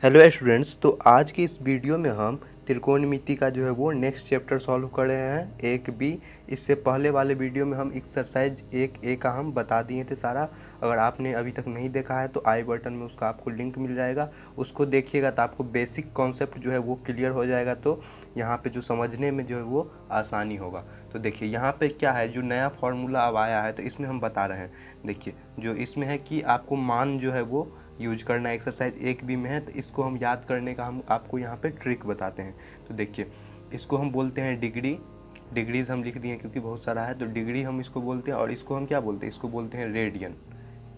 Hello students. तो आज की इस वीडियो में हम त्रिकोणमिति का जो है वो नेक्स्ट चैप्टर सॉल्व कर रहे हैं, एक बी। इससे पहले वाले वीडियो में हम एक्सरसाइज एक ए का हम बता दिए थे सारा। अगर आपने अभी तक नहीं देखा है तो आई बटन में उसका आपको लिंक मिल जाएगा, उसको देखिएगा तो आपको बेसिक कॉन्सेप्ट जो है वो क्लियर हो जाएगा। तो यहाँ पे जो समझने में जो है वो आसानी होगा। तो देखिए यहाँ पे क्या है, जो नया फॉर्मूला अब आया है तो इसमें हम बता रहे हैं। देखिए जो इसमें है कि आपको मान जो है वो यूज करना एक्सरसाइज एक बी में है, तो इसको हम याद करने का हम आपको यहाँ पे ट्रिक बताते हैं। तो देखिए इसको हम बोलते हैं डिग्री। डिग्रीज हम लिख दिए क्योंकि बहुत सारा है, तो डिग्री हम इसको बोलते हैं। और इसको हम क्या बोलते हैं, इसको बोलते हैं रेडियन।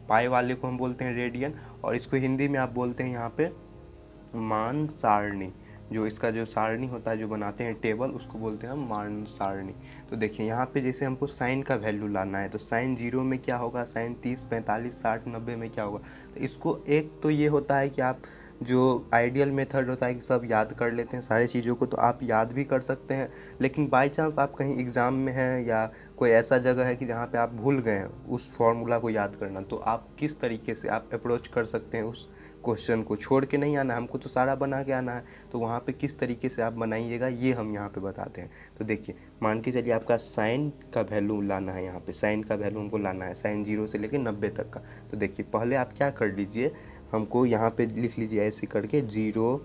पाई वाले को हम बोलते हैं रेडियन, और इसको हिंदी में आप बोलते हैं यहाँ पे मान सारणी। जो इसका जो सारणी होता है, जो बनाते हैं टेबल, उसको बोलते हैं हम मान सारणी। तो देखिए यहाँ पे जैसे हमको साइन का वैल्यू लाना है, तो साइन 0 में क्या होगा, साइन 30, 45, 60, 90 में क्या होगा। तो इसको एक तो ये होता है कि आप जो आइडियल मेथड होता है कि सब याद कर लेते हैं सारी चीज़ों को, तो आप याद भी कर सकते हैं। लेकिन बाय चांस आप कहीं एग्ज़ाम में हैं या कोई ऐसा जगह है कि जहाँ पे आप भूल गए हैं उस फॉर्मूला को याद करना, तो आप किस तरीके से आप अप्रोच कर सकते हैं। उस क्वेश्चन को छोड़ के नहीं आना, हमको तो सारा बना के आना है। तो वहाँ पे किस तरीके से आप बनाइएगा ये हम यहाँ पे बताते हैं। तो देखिए मान के चलिए आपका साइन का वैल्यू लाना है, यहाँ पे साइन का वैल्यू हमको लाना है, साइन 0 से लेकर 90 तक का। तो देखिए पहले आप क्या कर लीजिए, हमको यहाँ पे लिख लीजिए ऐसे करके 0,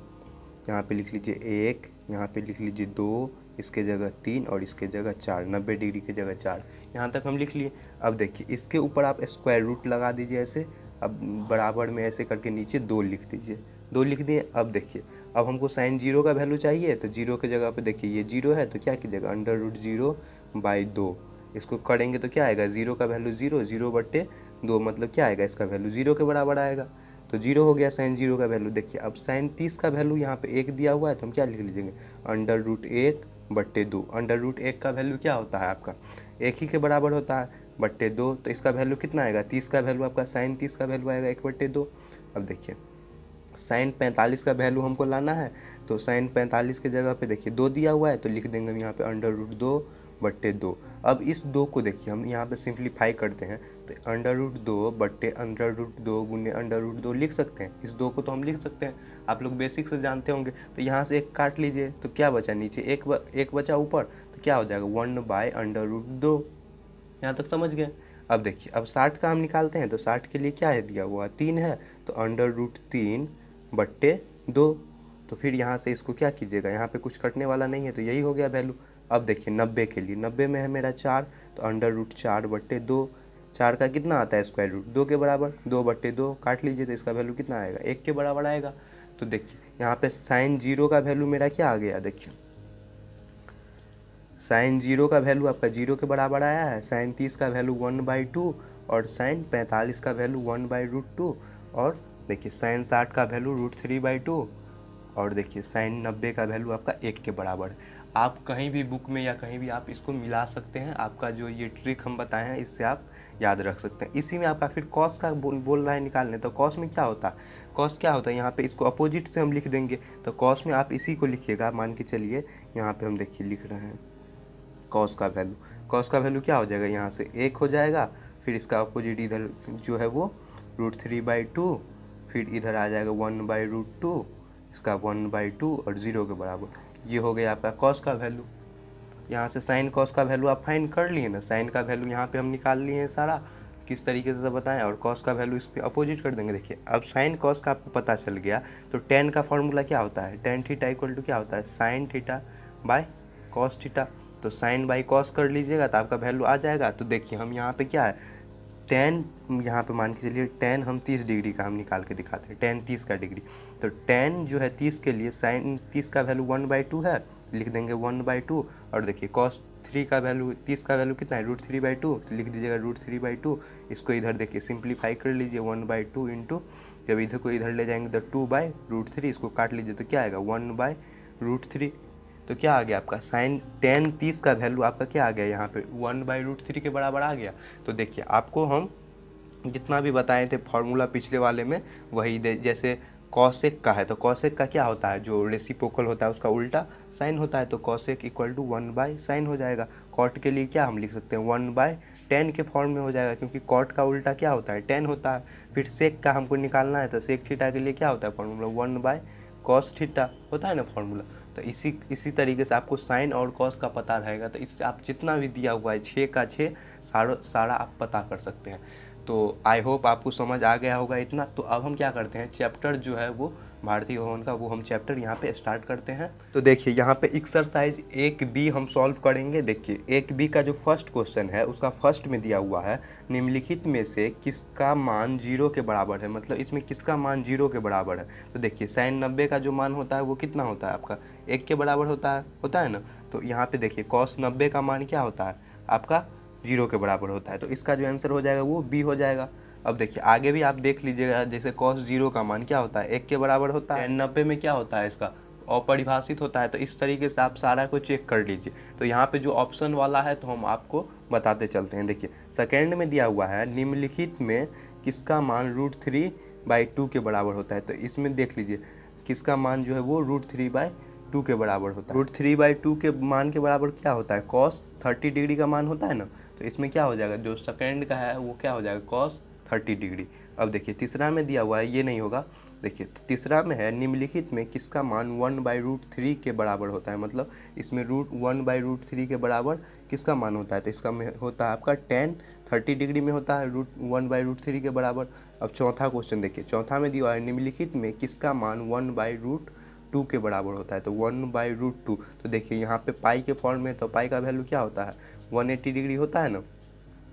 यहाँ पे लिख लीजिए 1, यहाँ पे लिख लीजिए 2, इसके जगह 3 और इसके जगह 4, 90 डिग्री की जगह 4। यहाँ तक हम लिख लिए। अब देखिए इसके ऊपर आप स्क्वायर रूट लगा दीजिए ऐसे। अब बराबर में ऐसे करके नीचे 2 लिख दीजिए, 2 लिख दिए। अब देखिए अब हमको साइन 0 का वैल्यू चाहिए, तो 0 के जगह पे देखिए ये 0 है तो क्या कीजिएगा, अंडर रूट 0/2। इसको करेंगे तो क्या आएगा, 0 का वैल्यू 0, 0/2 मतलब क्या आएगा, इसका वैल्यू 0 के बराबर आएगा। तो 0 हो गया साइन 0 का वैल्यू। देखिए अब साइन 30 का वैल्यू यहाँ पे 1 दिया हुआ है, तो हम क्या लिख लीजिएंगे, अंडर रूट 1/2। अंडर रूट 1 का वैल्यू क्या होता है आपका, 1 ही के बराबर होता है, /2। तो इसका वैल्यू कितना आएगा, 30 का वैल्यू आपका, साइन 30 का वैल्यू आएगा 1/2। अब देखिए साइन 45 का वैल्यू हमको लाना है, तो साइन 45 के जगह पे देखिए 2 दिया हुआ है, तो लिख देंगे हम यहाँ पे अंडर रूट 2/2। अब इस 2 को देखिए हम यहाँ पे सिंप्लीफाई करते हैं, तो अंडर रूट 2/अंडर रूट 2 गुने अंडर रूट 2 लिख सकते हैं। इस 2 को तो हम लिख सकते हैं, आप लोग बेसिक से जानते होंगे। तो यहाँ से एक काट लीजिए, तो क्या बचा नीचे, एक बचा ऊपर, तो क्या हो जाएगा 1/अंडर रूट 2। यहाँ तक समझ गए। अब देखिए अब 60 का हम निकालते हैं, तो 60 के लिए क्या है दिया हुआ, 3 है, तो अंडर रूट 3/2। तो फिर यहाँ से इसको क्या कीजिएगा, यहाँ पे कुछ कटने वाला नहीं है, तो यही हो गया वैल्यू। अब देखिए 90 के लिए, 90 में है मेरा 4, तो अंडर रूट 4/2। 4 का कितना आता है स्क्वायर रूट, 2 के बराबर, 2/2 काट लीजिए, तो इसका वैल्यू कितना आएगा, 1 के बराबर आएगा। तो देखिए यहाँ पे साइन 0 का वैल्यू मेरा क्या आ गया, देखिए साइन 0 का वैल्यू आपका 0 के बराबर आया है, साइन 30 का वैल्यू 1/2, और साइन 45 का वैल्यू 1/√2, और देखिए साइन 60 का वैल्यू √3/2, और देखिए साइन 90 का वैल्यू आपका 1 के बराबर है। आप कहीं भी बुक में या कहीं भी आप इसको मिला सकते हैं। आपका जो ये ट्रिक हम बताए हैं इससे आप याद रख सकते हैं। इसी में आपका फिर कॉस का बोल रहा है निकालने, तो कॉस में क्या होता है, कॉस क्या होता है, यहाँ पे इसको अपोजिट से हम लिख देंगे। तो कॉस में आप इसी को लिखिएगा, मान के चलिए यहाँ पे हम देखिए लिख रहे हैं कॉस का वैल्यू। कॉस का वैल्यू क्या हो जाएगा, यहाँ से 1 हो जाएगा, फिर इसका अपोजिट इधर जो है वो √3/2, फिर इधर आ जाएगा 1/√2, इसका 1/2 और 0 के बराबर। ये हो गया आपका कॉस का वैल्यू। यहाँ से साइन कॉस का वैल्यू आप फाइंड कर लिए ना, साइन का वैल्यू यहाँ पे हम निकाल लिए हैं सारा, किस तरीके से बताएं, और कॉस का वैल्यू इस पर अपोजिट कर देंगे। देखिए अब साइन कॉस का आपको पता चल गया, तो टेन का फॉर्मूला क्या होता है, टेन थीटा इक्वल टू क्या होता है, sine theta by cos theta. तो साइन बाई कॉस कर लीजिएगा तो आपका वैल्यू आ जाएगा। तो देखिए हम यहाँ पे क्या है, टेन, यहाँ पे मान के चलिए टेन हम 30 डिग्री का हम निकाल के दिखाते हैं, टेन 30 का डिग्री। तो टेन जो है 30 के लिए साइन 30 का वैल्यू 1/2 है, लिख देंगे 1/2। और देखिए कॉस 3 का वैल्यू, 30 का वैल्यू कितना है, √3/2, तो लिख दीजिएगा √3/2। इसको इधर देखिए सिंप्लीफाई कर लीजिए, 1/2 इंटू, जब इधर को इधर ले जाएंगे तो 2/√3, इसको काट लीजिए तो क्या आएगा 1/√3। तो क्या आ गया आपका साइन टेन 30 का वैल्यू आपका क्या आ गया, यहाँ पे 1/√3 के बराबर आ गया। तो देखिए आपको हम जितना भी बताए थे फॉर्मूला पिछले वाले में, वही जैसे कॉसेक का है, तो कॉसेक का क्या होता है, जो रेसिप्रोकल होता है उसका उल्टा साइन होता है, तो कॉसेक इक्वल टू 1/sin हो जाएगा। कॉट के लिए क्या हम लिख सकते हैं, टेन के फॉर्म में हो जाएगा, क्योंकि कॉट का उल्टा क्या होता है, टेन होता है। फिर सेक का हमको निकालना है, तो सेक थीटा के लिए क्या होता है फॉर्मूला, 1/cos थीटा होता है ना फॉर्मूला। तो इसी तरीके से आपको साइन और कॉस का पता रहेगा, तो इससे आप जितना भी दिया हुआ है 6 का 6 सारा आप पता कर सकते हैं। तो आई होप आपको समझ आ गया होगा इतना। तो अब हम क्या करते हैं, चैप्टर जो है वो भारतीय भवन का वो हम चैप्टर यहाँ पे स्टार्ट करते हैं। तो देखिए यहाँ पे एक्सरसाइज 1B हम सॉल्व करेंगे। देखिए 1B का जो फर्स्ट क्वेश्चन है उसका फर्स्ट में दिया हुआ है, निम्नलिखित में से किसका मान 0 के बराबर है, मतलब इसमें किसका मान 0 के बराबर है। तो देखिए sin 90 का जो मान होता है वो कितना होता है आपका, 1 के बराबर होता है ना। तो यहाँ पे देखिए cos 90 का मान क्या होता है आपका, 0 के बराबर होता है। तो इसका जो आंसर हो जाएगा वो B हो जाएगा। अब देखिए आगे भी आप देख लीजिएगा, जैसे cos 0 का मान क्या होता है, 1 के बराबर होता है। 90 में क्या होता है इसका, अपरिभाषित होता है। तो इस तरीके से आप सारा को चेक कर लीजिए। तो यहाँ पे जो ऑप्शन वाला है तो हम आपको बताते चलते हैं। देखिए सेकेंड में दिया हुआ है, निम्नलिखित में किसका मान √3/2 के बराबर होता है। तो इसमें देख लीजिए किसका मान जो है वो √3/2 के बराबर होता है। √3/2 के मान के बराबर क्या होता है, cos 30 डिग्री का मान होता है ना। तो इसमें क्या हो जाएगा, जो सेकेंड का है वो क्या हो जाएगा, cos 30 डिग्री। अब देखिए तीसरा में दिया हुआ है, ये नहीं होगा। देखिए तीसरा में है, निम्नलिखित में किसका मान 1/√3 के बराबर होता है, मतलब इसमें 1/√3 के बराबर किसका मान होता है। तो इसका में होता है आपका tan 30 डिग्री में होता है 1/√3 के बराबर। अब चौथा क्वेश्चन देखिए, चौथा में दिया है, निम्नलिखित में किसका मान 1/√2 के बराबर होता है। तो 1/√2, तो देखिए यहाँ पे पाई के फॉर्म में, तो पाई का वैल्यू क्या होता है, 180 डिग्री होता है ना,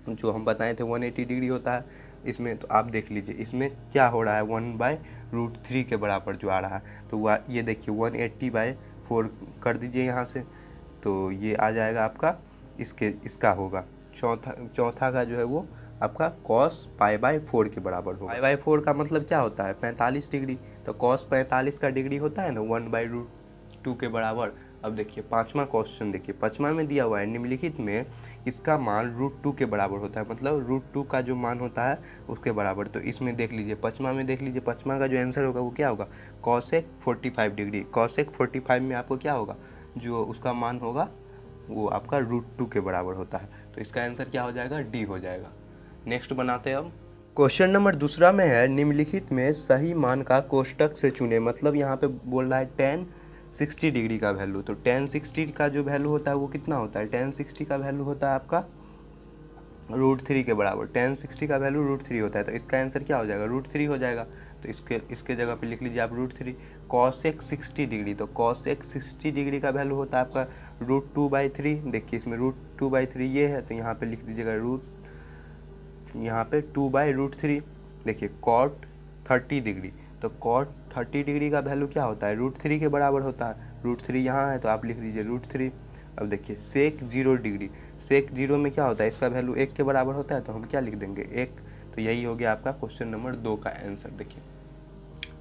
जो हम बताए थे 180 डिग्री होता है इसमें। तो आप देख लीजिए इसमें क्या हो रहा है, 1/√3 के बराबर जो आ रहा है। तो ये देखिए 180/4 कर दीजिए यहाँ से, तो ये आ जाएगा आपका, इसका होगा चौथा का जो है वो आपका cos π/4 के बराबर होगा। π/4 का मतलब क्या होता है, 45 डिग्री। तो cos 45 का डिग्री होता है ना 1/√2 के बराबर। अब देखिए पांचवा क्वेश्चन, देखिए पांचवा में दिया हुआ है, निम्नलिखित में इसका मान √2 के बराबर होता है, मतलब √2 का जो मान होता है उसके बराबर। तो इसमें देख लीजिए पांचवा में, देख लीजिए पांचवा का जो आंसर होगा वो क्या होगा, cosec 45 डिग्री। cosec 45 में आपको क्या होगा, जो उसका मान होगा वो आपका √2 के बराबर होता है। तो इसका आंसर क्या हो जाएगा, D हो जाएगा। नेक्स्ट बनाते हैं अब। क्वेश्चन नंबर दूसरा में है, निम्नलिखित में सही मान का कोष्टक से चुने, मतलब यहाँ पे बोल रहा है tan 60 डिग्री का वैल्यू। तो tan 60 का जो वैल्यू होता है वो कितना होता है, tan 60 का वैल्यू होता है आपका √3 के बराबर। tan 60 का वैल्यू √3 होता है। तो इसका आंसर क्या हो जाएगा, √3 हो जाएगा। तो इसके जगह पे लिख लीजिए आप √3। cosec 60 डिग्री, तो cosec 60 डिग्री का वैल्यू होता है आपका √2/3। देखिए इसमें √2/3 ये है, तो यहाँ पे लिख दीजिएगा यहाँ पे 2/√3। देखिए cot 30 डिग्री, तो cot 30 डिग्री का वैल्यू क्या होता है, √3 के बराबर होता है। √3 यहाँ है तो आप लिख दीजिए √3। अब देखिए sec 0 डिग्री, sec 0 में क्या होता है, इसका वैल्यू 1 के बराबर होता है, तो हम क्या लिख देंगे 1। तो यही हो गया आपका क्वेश्चन नंबर 2 का आंसर। देखिए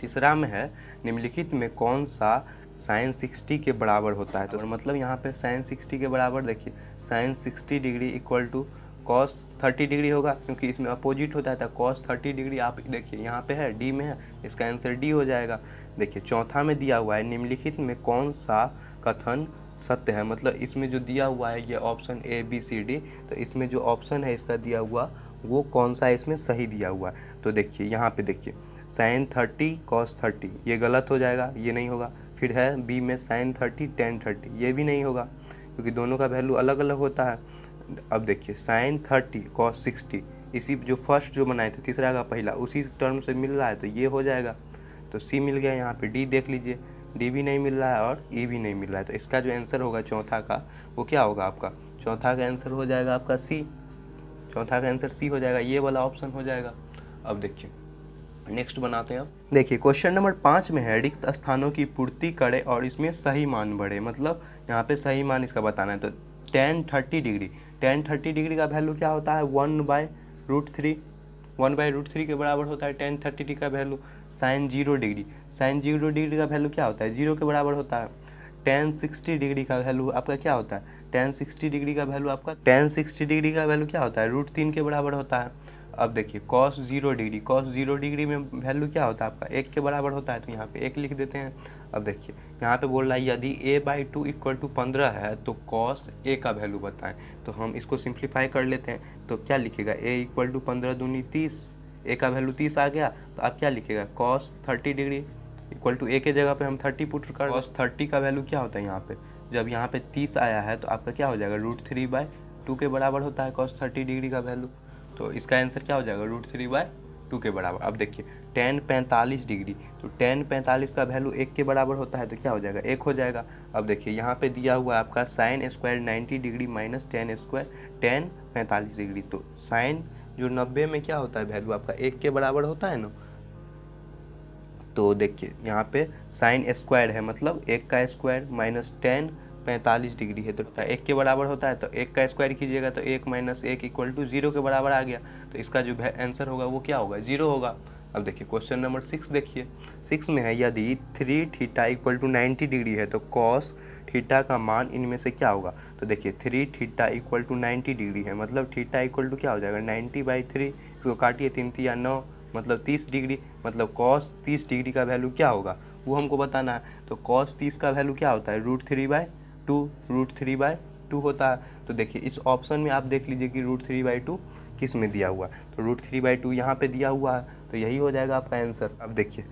तीसरा में है, निम्नलिखित में कौन सा sin 60 के बराबर होता है। तो मतलब यहाँ पे sin 60 के बराबर, देखिए sin 60 degree equal to cos 30 degree होगा, क्योंकि इसमें अपोजिट होता है। cos 30 डिग्री आप देखिए यहाँ पे है, D में है, इसका आंसर D हो जाएगा। देखिए चौथा में दिया हुआ है, निम्नलिखित में कौन सा कथन सत्य है, मतलब इसमें जो दिया हुआ है ये ऑप्शन ABCD, तो इसमें जो ऑप्शन है इसका दिया हुआ वो कौन सा इसमें सही दिया हुआ है। तो देखिए यहाँ पे देखिए sin 30 cos 30 ये गलत हो जाएगा, ये नहीं होगा। फिर है B में sin 30 tan 30, ये भी नहीं होगा, क्योंकि दोनों का वैल्यू अलग अलग होता है। अब देखिए sin 30 cos 60, इसी जो फर्स्ट जो बनाए थे तीसरा का पहला, उसी टर्म से मिल रहा है, तो ये हो जाएगा। तो C मिल गया, यहाँ पे D देख लीजिए, D भी नहीं मिल रहा है और E भी नहीं मिल रहा है। तो इसका जो आंसर होगा चौथा का वो क्या होगा आपका, चौथा का आंसर हो जाएगा आपका C। चौथा का आंसर C हो जाएगा, ये वाला ऑप्शन हो जाएगा। अब देखिए नेक्स्ट बनाते हैं। अब देखिए क्वेश्चन नंबर 5 में है, रिक्त स्थानों की पूर्ति करे और इसमें सही मान बढ़े, मतलब यहाँ पे सही मान इसका बताना है। तो tan 30 डिग्री, tan 30 डिग्री का वैल्यू क्या होता है, 1/√3, 1/√3 के बराबर होता है tan 30 डिग्री का value. sin 0 degree, sin 0 degree का वैल्यू क्या होता है, 0 के बराबर होता है। tan 60 डिग्री का वैल्यू आपका क्या होता है, tan 60 डिग्री का वैल्यू आपका, tan 60 डिग्री का वैल्यू क्या होता है, √3 के बराबर होता है। अब देखिए cos 0 डिग्री, cos 0 डिग्री में वैल्यू क्या होता है आपका, 1 के बराबर होता है, तो यहाँ पे 1 लिख देते हैं। अब देखिए यहाँ पे बोल रहा है यदि a/2 इक्वल टू 15 है तो कॉस a का वैल्यू बताएं। तो हम इसको सिंप्लीफाई कर लेते हैं। तो क्या लिखेगा, a इक्वल टू 15 दूनी 30, a का वैल्यू 30 आ गया। तो आप क्या लिखेगा, cos 30 degree equal to a के जगह पे हम 30 पुट कर। कॉस 30 का वैल्यू क्या होता है यहाँ पे, जब यहाँ पे 30 आया है तो आपका क्या हो जाएगा, √3/2 के बराबर होता है कॉस 30 डिग्री का वैल्यू। तो इसका आंसर क्या हो जाएगा, √3/2 के बराबर। अब देखिए tan 45 डिग्री, तो tan 45 का वैल्यू 1 के बराबर होता है तो क्या हो जाएगा, 1 हो जाएगा। अब देखिए यहाँ पे दिया हुआ है आपका sine square 90 degree minus tan square tan 45 degree. तो साइन जो 90 में क्या होता है वैल्यू आपका 1 के बराबर होता है ना। तो देखिए यहाँ पे साइन स्क्वायर है मतलब 1 का स्क्वायर माइनस tan 45 डिग्री है तो 1 के बराबर होता है। तो 1 का स्क्वायर कीजिएगा तो 1 माइनस 1 इक्वल टू 0 के बराबर आ गया। तो इसका जो आंसर होगा वो क्या होगा, 0 होगा। अब देखिए क्वेश्चन नंबर 6 देखिए, 6 में है यदि 3θ इक्वल टू 90 डिग्री है तो कॉस थीटा का मान इनमें से क्या होगा। तो देखिए 3θ इक्वल टू 90 डिग्री है मतलब थीटा इक्वल टू क्या हो जाएगा, 90/3, इसको काटिए 3 या 9 मतलब 30 डिग्री, मतलब कॉस 30 डिग्री का वैल्यू क्या होगा वो हमको बताना है। तो कॉस 30 का वैल्यू क्या होता है, √3/2 होता है। तो देखिए इस ऑप्शन में आप देख लीजिए कि √3/2 किस में दिया हुआ है। तो √3/2 यहाँ पे दिया हुआ है तो यही हो जाएगा आपका आंसर। अब देखिए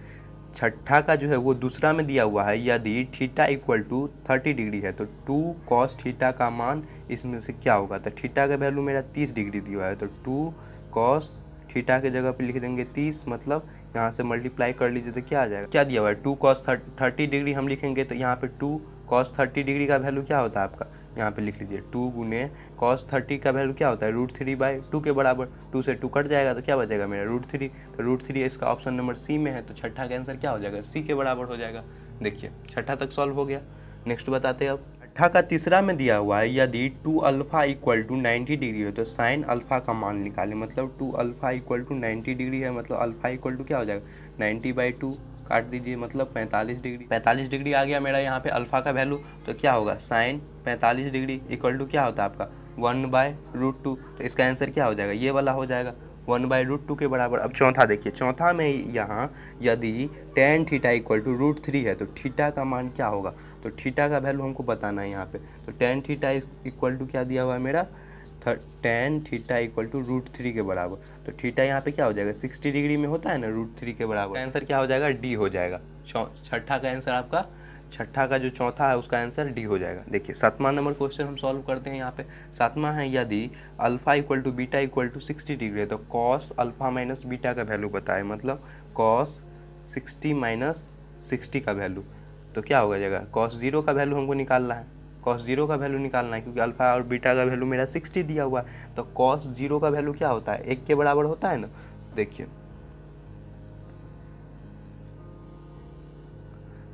छठा का जो है वो दूसरा में दिया हुआ है यदि थीटा इक्वल टू 30 डिग्री है तो 2 cos थीटा का मान इसमें से क्या होगा। तो थीटा का वैल्यू मेरा 30 डिग्री दिया है तो 2 cos थीटा के जगह पे लिख देंगे 30, मतलब यहाँ से मल्टीप्लाई कर लीजिए तो क्या आ जाएगा, क्या दिया हुआ है 2 cos 30 डिग्री हम लिखेंगे तो यहाँ पे 2 cos 30 डिग्री का वैल्यू क्या होता है आपका, यहाँ पे लिख लीजिए 2 गुने cos 30 का वैल्यू क्या होता है √3/2 के बराबर। 2 से 2 कट जाएगा तो क्या बचेगा मेरा √3। तो √3 इसका ऑप्शन नंबर सी में है तो छठा का आंसर क्या हो जाएगा, सी के बराबर हो जाएगा। देखिए छठा तक सॉल्व हो गया। नेक्स्ट बताते हैं अब छठा का तीसरा में दिया हुआ है यदि 2α इक्वल टू 90 डिग्री है तो साइन अल्फा का मान निकालें। मतलब 2α इक्वल टू 90 डिग्री है मतलब अल्फा इक्वल टू क्या हो जाएगा 90/2, काट दीजिए मतलब 45 डिग्री। 45 डिग्री आ गया मेरा यहाँ पे अल्फा का वैल्यू। तो क्या होगा साइन 45 डिग्री इक्वल टू क्या होता है आपका 1/√2। तो इसका आंसर क्या हो जाएगा, ये वाला हो जाएगा 1/√2 के बराबर। अब चौथा देखिए, चौथा में यहाँ यदि tan थीटा इक्वल टू √3 है तो थीटा का मान क्या होगा। तो थीटा का वैल्यू हमको बताना है यहाँ पे। तो tan थीटा इक्वल टू क्या दिया हुआ है मेरा, tan थीटा इक्वल टू √3 के बराबर। तो थीटा यहाँ पे क्या हो जाएगा 60 डिग्री में होता है ना √3 के बराबर। आंसर क्या हो जाएगा, डी हो जाएगा। छठा का आंसर आपका, छठा का जो चौथा है उसका आंसर डी हो जाएगा। देखिए 7वां नंबर क्वेश्चन हम सॉल्व करते हैं यहाँ पे। 7वां है यदि alpha equal to beta equal to 60 degree है तो कॉस अल्फा माइनस बीटा का वैल्यू बताए। मतलब कॉस 60 माइनस 60 का वैल्यू तो क्या हो जाएगा, कॉस 0 का वैल्यू हमको निकालना है। कॉस 0 का वैल्यू निकालना है क्योंकि अल्फा और बीटा का वैल्यू मेरा 60 दिया हुआ है। तो कॉस 0 का वैल्यू क्या होता है, 1 के बराबर होता है ना। देखिए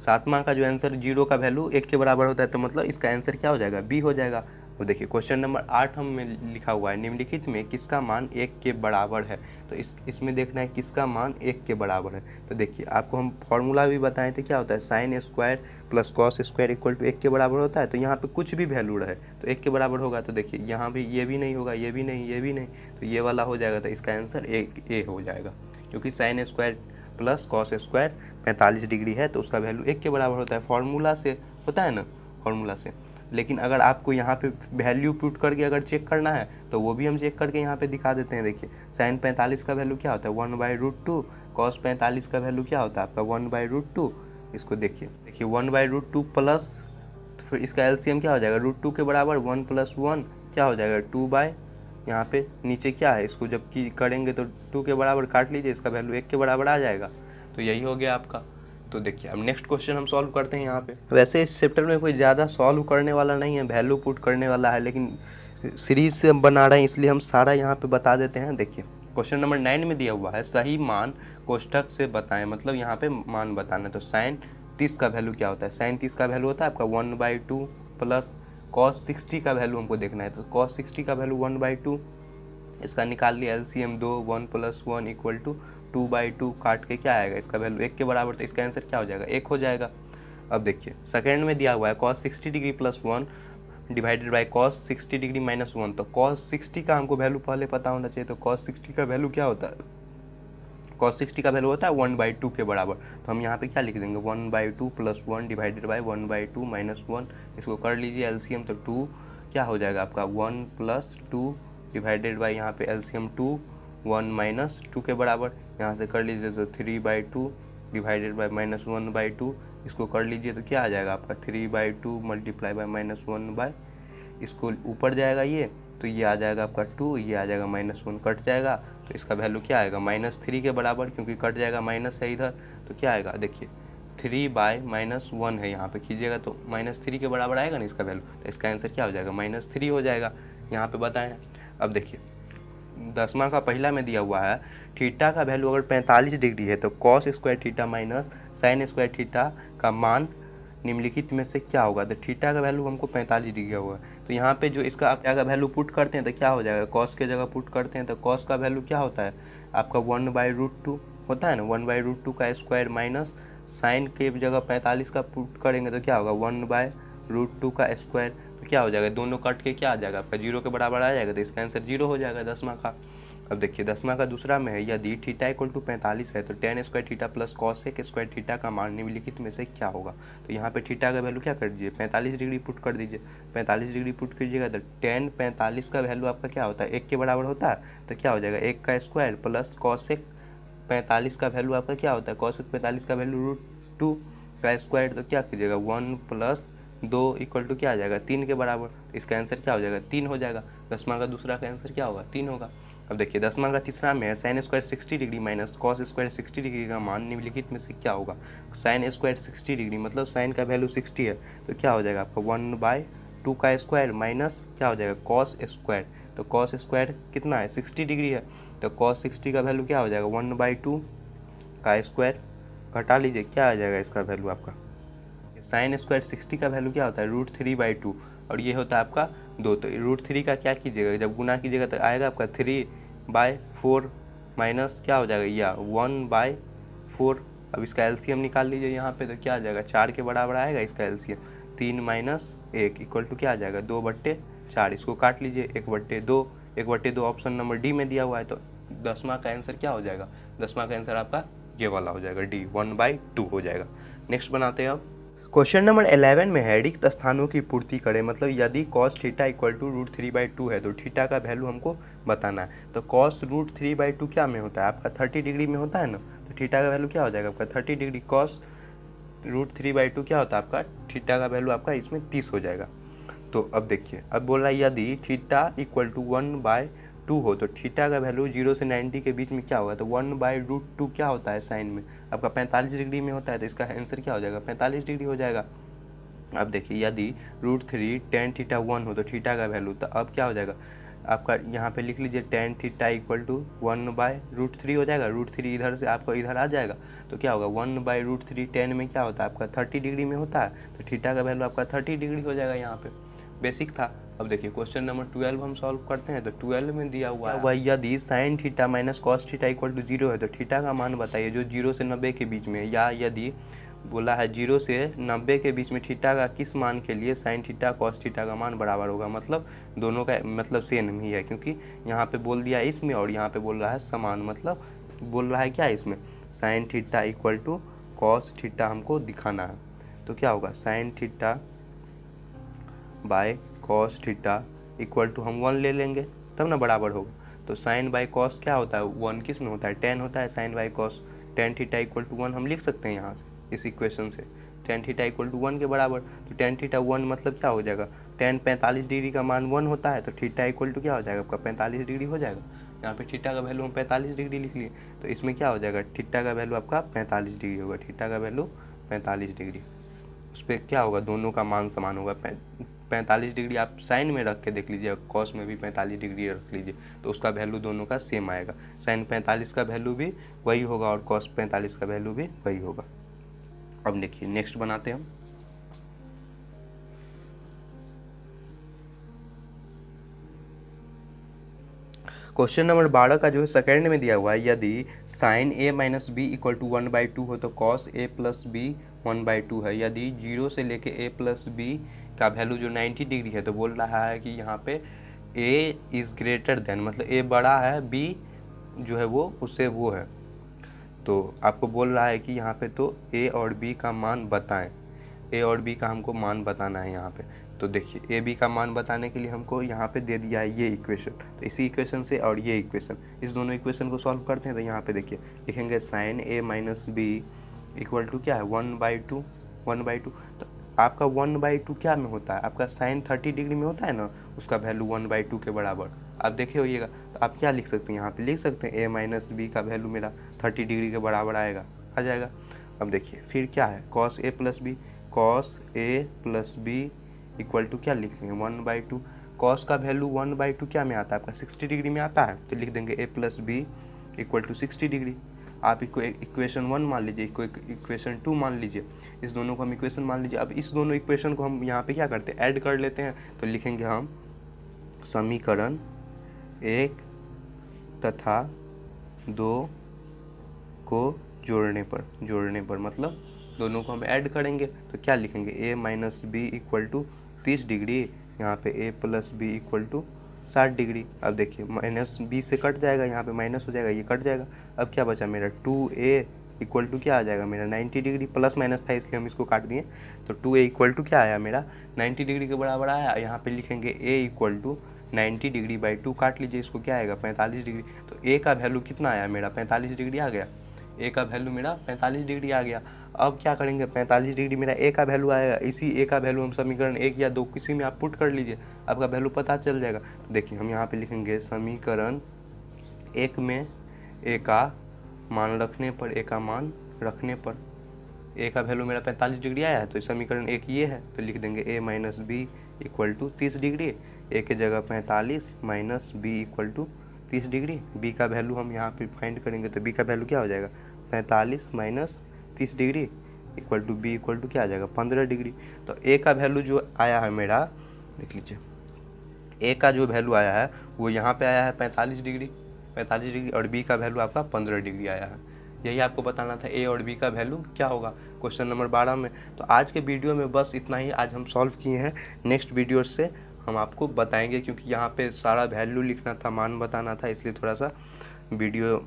7वां का जो आंसर 0 का वैल्यू 1 के बराबर होता है तो मतलब इसका आंसर क्या हो जाएगा, बी हो जाएगा। तो देखिए क्वेश्चन नंबर 8 हम में लिखा हुआ है निम्नलिखित में किसका मान 1 के बराबर है। तो इसमें देखना है किसका मान 1 के बराबर है। तो देखिए आपको हम फॉर्मूला भी बताए थे, क्या होता है sine square plus cos square equal to 1 के बराबर होता है। तो यहाँ पे कुछ भी वैल्यू रहे तो 1 के बराबर होगा। तो देखिए यहाँ भी ये भी नहीं होगा, ये भी नहीं, ये भी नहीं, तो ये वाला हो जाएगा। तो इसका आंसर ए हो जाएगा क्योंकि sign square plus cos square 45 degree है तो उसका वैल्यू 1 के बराबर होता है। फॉर्मूला से होता है ना, फॉर्मूला से। लेकिन अगर आपको यहाँ पे वैल्यू पुट करके अगर चेक करना है तो वो भी हम चेक करके यहाँ पे दिखा देते हैं। देखिए साइन 45 का वैल्यू क्या होता है 1/√2, कॉस 45 का वैल्यू क्या होता है आपका 1/√2। इसको देखिए 1/√2 प्लस फिर इसका एलसीएम क्या हो जाएगा √2 के बराबर 1 + 1 क्या हो जाएगा 2 यहाँ पे नीचे क्या है, इसको जब की करेंगे तो 2 के बराबर काट लीजिए, इसका वैल्यू 1 के बराबर आ जाएगा। तो यही हो गया आपका। तो देखिए अब नेक्स्ट क्वेश्चन हम सॉल्व करते हैं यहाँ पे। वैसे इस चैप्टर में कोई ज़्यादा सॉल्व करने वाला नहीं है, वैल्यू पुट करने वाला है, लेकिन सीरीज से हम बना रहे हैं इसलिए हम सारा यहाँ पे बता देते हैं। देखिए क्वेश्चन नंबर 9 में दिया हुआ है सही मान कोष्ठक से बताएं। मतलब यहाँ पे मान बताना है। तो साइन 30 का वैल्यू क्या होता है, साइन 30 का वैल्यू होता है आपका 1/2 प्लस कॉस 60 का वैल्यू हमको देखना है। तो कॉस 60 का वैल्यू 1/2, इसका निकाल लिया एलसीएम 2, 1 + 1 इक्वल टू 2/2, काट के क्या आएगा इसका वैल्यू 1 के बराबर। तो इसका आंसर क्या हो जाएगा 1 हो जाएगा। अब देखिए सेकंड में दिया हुआ है cos 60 degree plus 1 divided by cos 60 degree minus 1। तो cos 60 का हमको वैल्यू पहले पता होना चाहिए। तो cos 60 का वैल्यू क्या होता है cos 60 का वैल्यू होता है 1/2 के बराबर। तो हम यहाँ पे क्या लिख देंगे 1/2 + 1 डिवाइडेड बाई 1/2 - 1। इसको कर लीजिए एलसीएम, तो 2 क्या हो जाएगा आपका 1 + 2 डिवाइडेड बाई यहाँ पे एलसीएम 2 1 - 2 के बराबर। यहाँ से कर लीजिए तो 3/2 डिवाइडेड बाई -1/2। इसको कर लीजिए तो क्या आ जाएगा आपका 3/2 मल्टीप्लाई बाई -1/, इसको ऊपर जाएगा ये, तो ये आ जाएगा आपका 2, ये आ जाएगा -1 कट जाएगा, तो इसका वैल्यू क्या आएगा -3 के बराबर, क्योंकि कट जाएगा माइनस है इधर, तो क्या आएगा देखिए 3/-1 है, यहाँ पे कीजिएगा तो -3 के बराबर आएगा ना इसका वैल्यू, तो इसका आंसर क्या हो जाएगा -3 हो जाएगा। यहाँ पे बताएं। अब देखिए 10वां का पहला में दिया हुआ है थीटा का वैल्यू अगर 45 डिग्री है तो cos square theta minus sine square theta का मान निम्नलिखित में से क्या होगा। तो थीटा का वैल्यू हमको 45 डिग्री हुआ है, तो यहाँ पे जो इसका आप क्या का वैल्यू पुट करते हैं तो क्या हो जाएगा, कॉस के जगह पुट करते हैं तो कॉस का वैल्यू क्या होता है आपका 1/√2 होता है ना, 1/√2 का स्क्वायर माइनस साइन के जगह 45 का पुट करेंगे तो क्या होगा 1/√2 का स्क्वायर, तो क्या हो जाएगा दोनों कट के क्या आ जाएगा आपका 0 के बराबर आ जाएगा, तो इसका आंसर 0 हो जाएगा 10वां का। अब देखिए 10वां का दूसरा में है यदि थीटा = 45 है तो tan square theta plus cosec square theta का मान निम्नलिखित में से क्या होगा। तो यहाँ पे थीटा का वैल्यू क्या कर दीजिए 45 डिग्री पुट कर दीजिए, 45 डिग्री पुट कीजिएगा तो tan 45 का वैल्यू आपका क्या होता है 1 के बराबर होता है, तो क्या हो जाएगा 1 का स्क्वायर प्लस कॉसेक 45 का वैल्यू आपका क्या होता है कॉसेक 45 का वैल्यू √2 का स्क्वायर, तो क्या कीजिएगा 1 + 2 = क्या आ जाएगा 3 के बराबर, इसका आंसर क्या हो जाएगा 3 हो जाएगा। 10वां का दूसरा का आंसर क्या होगा 3 होगा। अब देखिए 10वां का तीसरा में है sine square 60 degree minus cos square 60 degree का मान निम्नलिखित में से क्या होगा। साइन स्क्वायर 60 डिग्री मतलब साइन का वैल्यू 60 है, तो क्या हो जाएगा आपका 1/2 का स्क्वायर माइनस क्या हो जाएगा कॉस स्क्वायर, तो कॉस स्क्वायर कितना है 60 डिग्री है, तो कॉस 60 का वैल्यू क्या हो जाएगा 1/2 का स्क्वायर, घटा लीजिए क्या आ जाएगा इसका वैल्यू आपका। साइन स्क्वायर 60 का वैल्यू क्या होता है √3/2 और ये होता है आपका 2, तो √3 का क्या कीजिएगा जब गुना कीजिएगा तो आएगा आपका 3/4 माइनस क्या हो जाएगा या 1/4। अब इसका एलसीएम निकाल लीजिए यहाँ पे, तो क्या आ जाएगा 4 के बराबर आएगा इसका एलसीएम, 3 - 1 = क्या आ जाएगा 2/4। इसको काट लीजिए 1/2, 1/2 ऑप्शन नंबर डी में दिया हुआ है, तो 10वां का आंसर क्या हो जाएगा 10वां का आंसर आपका ये वाला हो जाएगा डी 1/2 हो जाएगा। नेक्स्ट बनाते हैं अब क्वेश्चन नंबर 11 में है रिक्त स्थानों की पूर्ति करें, मतलब यदि cos थीटा = √3/2 है तो थीटा का वैल्यू हमको बताना है। तो cos √3/2 क्या में होता है आपका 30 डिग्री में होता है ना, तो थीटा का वैल्यू क्या हो जाएगा आपका 30 डिग्री, cos √3/2 क्या होता है आपका थीटा का वैल्यू आपका इसमें 30 हो जाएगा। तो अब देखिए अब बोल रहा है यदि थीटा = 1/2 हो तो थीटा का वैल्यू 0 से 90 के बीच में क्या होगा, तो 1/√2 क्या होता है साइन में आपका 45 डिग्री में होता है, तो इसका आंसर क्या हो जाएगा 45 डिग्री हो जाएगा। अब देखिए यदि √3 tan थीटा 1 हो तो थीटा का वैल्यू, तो अब क्या हो जाएगा आपका यहाँ पे लिख लीजिए tan थीटा = 1/√3 हो जाएगा, √3 इधर से आपको इधर आ जाएगा, तो क्या होगा 1/√3 tan में क्या होता है आपका 30 डिग्री में होता है, तो थीटा का वैल्यू आपका 30 डिग्री हो जाएगा। यहाँ पे बेसिक था। अब देखिए क्वेश्चन नंबर 12 हम सॉल्व करते हैं, तो 12 में दिया हुआ है यदि sine theta minus cos theta = 0 है तो थीटा का मान बताइए जो 0 से 90 के बीच में है, या यदि बोला है 0 से 90 के बीच में थीटा का किस मान के लिए साइन थीटा कॉस थीटा का मान बराबर होगा, मतलब दोनों का मतलब सेम ही है, क्योंकि यहाँ पे बोल दिया इसमें और यहाँ पे बोल रहा है समान, मतलब बोल रहा है क्या इसमें साइन थीटा = कॉस थीटा हमको दिखाना है, तो क्या होगा sine theta by cos theta = हम 1 ले लेंगे तब ना बराबर होगा, तो साइन बाय कॉस क्या होता है 1 किस में होता है tan होता है, sine by cos tan theta = 1 हम लिख सकते हैं यहाँ से इस इक्वेशन से tan थीटा = 1 के बराबर, तो tan थीटा 1 मतलब क्या हो जाएगा tan 45 डिग्री का मान 1 होता है, तो थीटा = क्या हो जाएगा आपका 45 डिग्री हो जाएगा। यहाँ पे थीटा का वैल्यू हम 45 डिग्री लिख लिए, तो इसमें क्या हो जाएगा थीटा का वैल्यू आपका 45 डिग्री होगा, थीटा का वैल्यू 45 डिग्री, उस पर क्या होगा दोनों का मान समान होगा। 45 डिग्री आप साइन में रख के देख लीजिए, कॉस में भी 45 डिग्री रख लीजिए, तो उसका वैल्यू दोनों का सेम आएगा, साइन 45 का वैल्यू भी वही होगा और कॉस 45 का वैल्यू भी वही होगा। अब देखिए नेक्स्ट बनाते हैं हम क्वेश्चन नंबर 12 का जो है सेकेंड में दिया हुआ है यदि साइन a - b = 1/2 हो तो cos a + b 1/2 है, यदि 0 से लेके a + b का वैल्यू जो 90 डिग्री है, तो बोल रहा है कि यहाँ पे a इज़ ग्रेटर देन, मतलब a बड़ा है b जो है वो उससे वो है तो आपको बोल रहा है कि यहाँ पे तो ए और बी का मान बताएं, ए और बी का हमको मान बताना है यहाँ पे। तो देखिए ए बी का मान बताने के लिए हमको यहाँ पे दे दिया है ये इक्वेशन, तो इसी इक्वेशन से और ये इक्वेशन, इस दोनों इक्वेशन को सॉल्व करते हैं। तो यहाँ पे देखिए लिखेंगे sine A minus B equal to क्या है 1/2, 1/2। तो आपका 1/2 क्या में होता है, आपका साइन 30 डिग्री में होता है ना, उसका वैल्यू 1/2 के बराबर आप देखे होइएगा। तो आप क्या लिख सकते हैं, यहाँ पे लिख सकते हैं ए माइनस बी का वैल्यू मेरा 30 डिग्री के बराबर आएगा, आ जाएगा। अब देखिए फिर क्या है cos A plus B, cos A plus B equal to क्या लिखेंगे 1/2। कॉस का वैल्यू 1/2 क्या में आता है, आपका 60 डिग्री में आता है, तो लिख देंगे A plus B equal to 60 degree. आप इसको इक्वेशन 1 मान लीजिए, इसको इक्वेशन 2 मान लीजिए, इस दोनों को हम इक्वेशन मान लीजिए। अब इस दोनों इक्वेशन को हम यहाँ पे क्या करते हैं, ऐड कर लेते हैं। तो लिखेंगे हम समीकरण 1 तथा 2 को जोड़ने पर मतलब दोनों को हम ऐड करेंगे। तो क्या लिखेंगे A minus B equal to 30 degree, यहाँ पे A plus B equal to 60 degree. अब देखिए माइनस बी से कट जाएगा, यहाँ पे माइनस हो जाएगा, ये कट जाएगा। अब क्या बचा मेरा 2a इक्वल टू क्या आ जाएगा मेरा 90 डिग्री, प्लस माइनस था इसलिए हम इसको काट दिए। तो 2a इक्वल टू क्या आया मेरा 90 डिग्री के बराबर आया। यहाँ पे लिखेंगे a equal to 90 degree by 2, काट लीजिए इसको, क्या आएगा 45 डिग्री। तो a का वैल्यू कितना आया मेरा 45 डिग्री आ गया, a का वैल्यू मेरा 45 डिग्री आ गया। अब क्या करेंगे 45 डिग्री मेरा a का वैल्यू आएगा, इसी a का वैल्यू हम समीकरण 1 या 2 किसी में आप पुट कर लीजिए, आपका वैल्यू पता चल जाएगा। तो देखिए हम यहाँ पे लिखेंगे समीकरण 1 में a का मान रखने पर, a का मान रखने पर a का वैल्यू मेरा 45 डिग्री आया है, तो समीकरण 1 ये है। तो लिख देंगे a minus B equal to 30 degree, a के जगह 45 minus B equal to 30 degree. b का वैल्यू हम यहाँ पे फाइंड करेंगे, तो b का वैल्यू क्या हो जाएगा 45 minus 30 degree equal to b equal to क्या आ जाएगा 15 डिग्री। तो a का वैल्यू जो आया है मेरा, देख लीजिए a का जो वैल्यू आया है वो यहाँ पे आया है 45 डिग्री और b का वैल्यू आपका 15 डिग्री आया है। यही आपको बताना था a और b का वैल्यू क्या होगा क्वेश्चन नंबर 12 में। तो आज के वीडियो में बस इतना ही आज हम सॉल्व किए हैं। नेक्स्ट वीडियो से हम आपको बताएंगे, क्योंकि यहाँ पे सारा वैल्यू लिखना था, मान बताना था, इसलिए थोड़ा सा वीडियो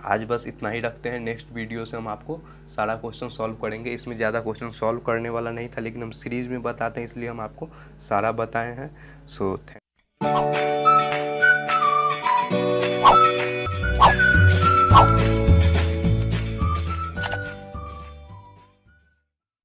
आज बस इतना ही रखते हैं। नेक्स्ट वीडियो से हम आपको सारा क्वेश्चन सॉल्व करेंगे। इसमें ज़्यादा क्वेश्चन सॉल्व करने वाला नहीं था, लेकिन हम सीरीज में बताते हैं इसलिए हम आपको सारा बताए हैं। So thank